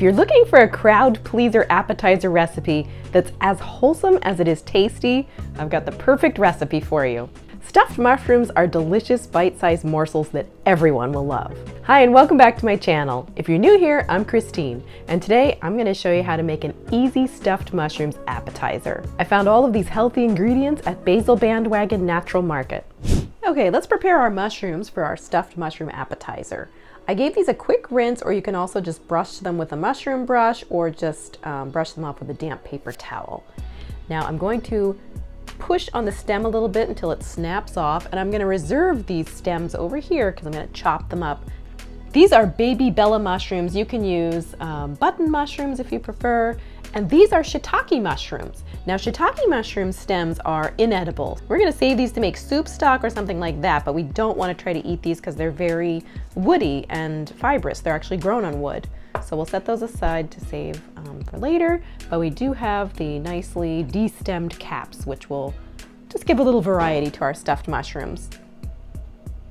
If you're looking for a crowd pleaser appetizer recipe that's as wholesome as it is tasty, I've got the perfect recipe for you. Stuffed mushrooms are delicious bite-sized morsels that everyone will love. Hi, and welcome back to my channel. If you're new here, I'm Christine, and today I'm going to show you how to make an easy stuffed mushrooms appetizer. I found all of these healthy ingredients at Basil Bandwagon Natural Market. Okay, let's prepare our mushrooms for our stuffed mushroom appetizer. I gave these a quick rinse, or you can also just brush them with a mushroom brush or just brush them off with a damp paper towel. Now I'm going to push on the stem a little bit until it snaps off, and I'm going to reserve these stems over here because I'm going to chop them up. These are baby Bella mushrooms. You can use button mushrooms if you prefer, and these are shiitake mushrooms. Now shiitake mushroom stems are inedible. We're going to save these to make soup stock or something like that, but we don't want to try to eat these because they're very woody and fibrous. They're actually grown on wood. So we'll set those aside to save for later, but we do have the nicely destemmed caps, which will just give a little variety to our stuffed mushrooms.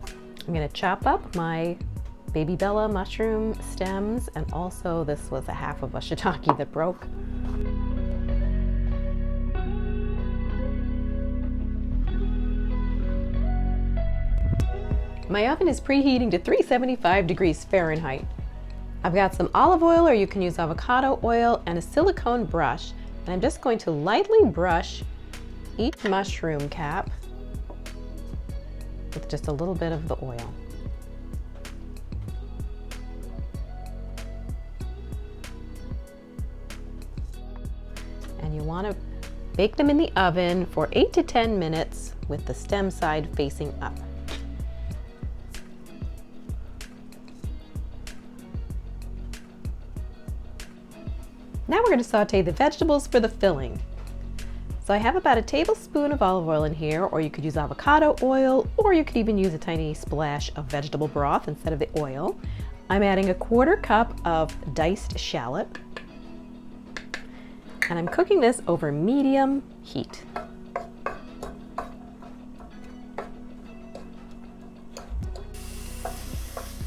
I'm going to chop up my baby Bella mushroom stems, and also this was a half of a shiitake that broke. My oven is preheating to 375 degrees Fahrenheit. I've got some olive oil, or you can use avocado oil, and a silicone brush, and I'm just going to lightly brush each mushroom cap with just a little bit of the oil. And you want to bake them in the oven for 8 to 10 minutes with the stem side facing up. Now we're going to saute the vegetables for the filling. So I have about a tablespoon of olive oil in here, or you could use avocado oil, or you could even use a tiny splash of vegetable broth instead of the oil. I'm adding a 1/4 cup of diced shallot, and I'm cooking this over medium heat.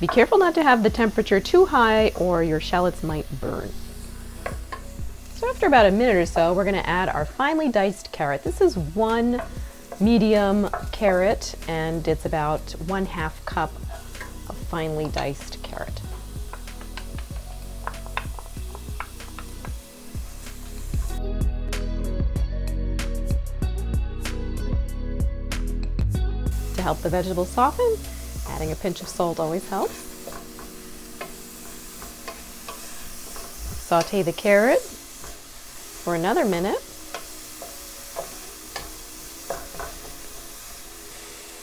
Be careful not to have the temperature too high or your shallots might burn. So after about a minute or so, we're going to add our finely diced carrot. This is 1 medium carrot, and it's about 1/2 cup of finely diced carrot. To help the vegetables soften, adding a pinch of salt always helps. Saute the carrot for another minute.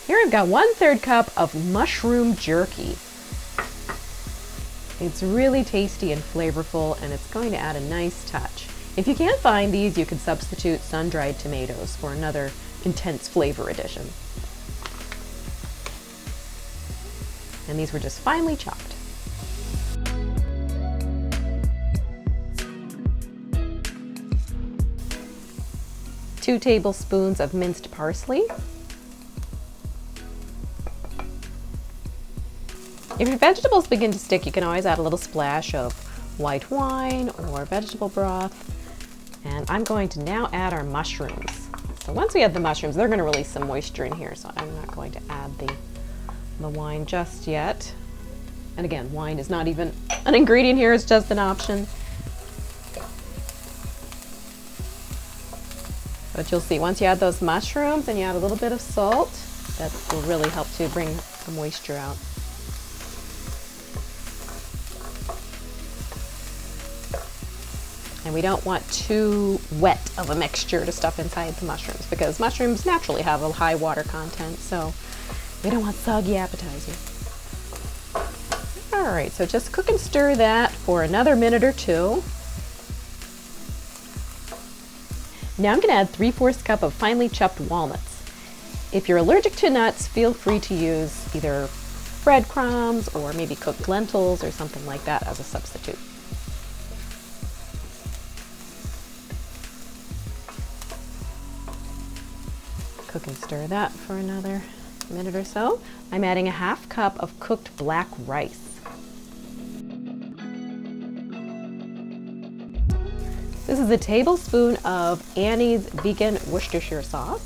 Here I've got 1/3 cup of mushroom jerky. It's really tasty and flavorful, and it's going to add a nice touch. If you can't find these, you can substitute sun-dried tomatoes for another intense flavor addition. And these were just finely chopped. 2 tablespoons of minced parsley. If your vegetables begin to stick, you can always add a little splash of white wine or vegetable broth. And I'm going to now add our mushrooms. So once we add the mushrooms, they're going to release some moisture in here, so I'm not going to add the wine just yet. And again, wine is not even an ingredient here, it's just an option. But you'll see, once you add those mushrooms and you add a little bit of salt, that will really help to bring the moisture out. And we don't want too wet of a mixture to stuff inside the mushrooms, because mushrooms naturally have a high water content, so we don't want soggy appetizers. All right, so just cook and stir that for another minute or 2. Now I'm going to add 3/4 cup of finely chopped walnuts. If you're allergic to nuts, feel free to use either breadcrumbs or maybe cooked lentils or something like that as a substitute. Cook and stir that for another minute or so. I'm adding a 1/2 cup of cooked black rice. This is a tablespoon of Annie's vegan Worcestershire sauce.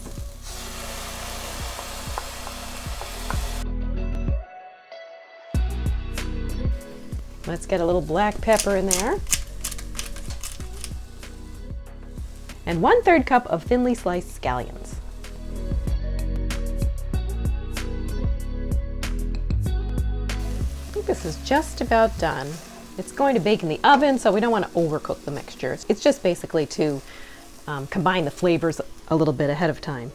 Let's get a little black pepper in there. And 1/3 cup of thinly sliced scallions. I think this is just about done. It's going to bake in the oven, so we don't want to overcook the mixture. It's just basically to combine the flavors a little bit ahead of time.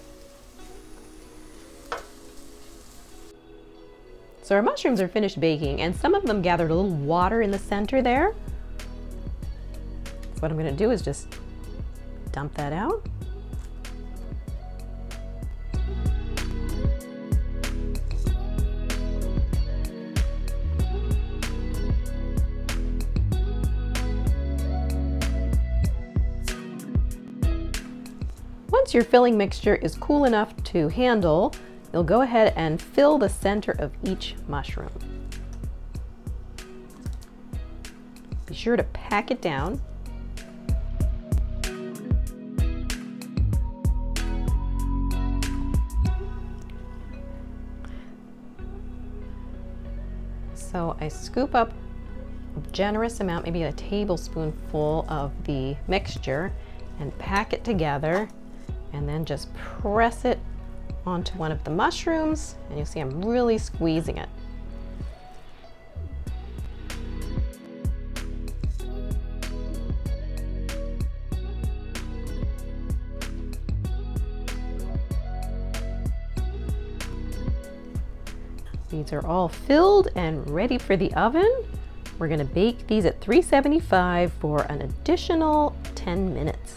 So our mushrooms are finished baking, and some of them gathered a little water in the center there. So what I'm going to do is just dump that out. Once your filling mixture is cool enough to handle, you'll go ahead and fill the center of each mushroom. Be sure to pack it down. So I scoop up a generous amount, maybe a tablespoonful of the mixture, and pack it together, and then just press it onto one of the mushrooms, and you'll see I'm really squeezing it. These are all filled and ready for the oven. We're going to bake these at 375 for an additional 10 minutes.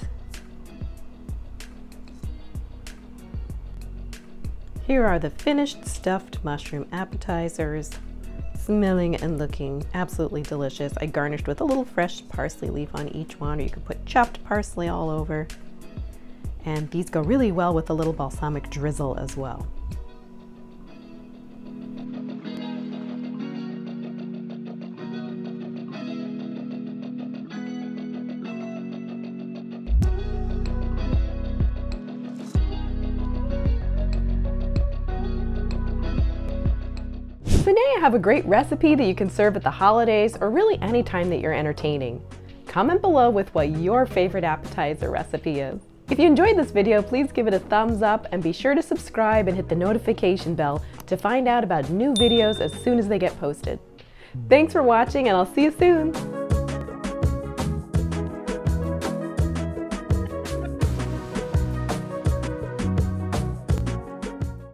Here are the finished stuffed mushroom appetizers, smelling and looking absolutely delicious. I garnished with a little fresh parsley leaf on each one, or you could put chopped parsley all over. And these go really well with a little balsamic drizzle as well. So now you have a great recipe that you can serve at the holidays or really any time that you're entertaining. Comment below with what your favorite appetizer recipe is. If you enjoyed this video, please give it a thumbs up and be sure to subscribe and hit the notification bell to find out about new videos as soon as they get posted. Thanks for watching, and I'll see you soon.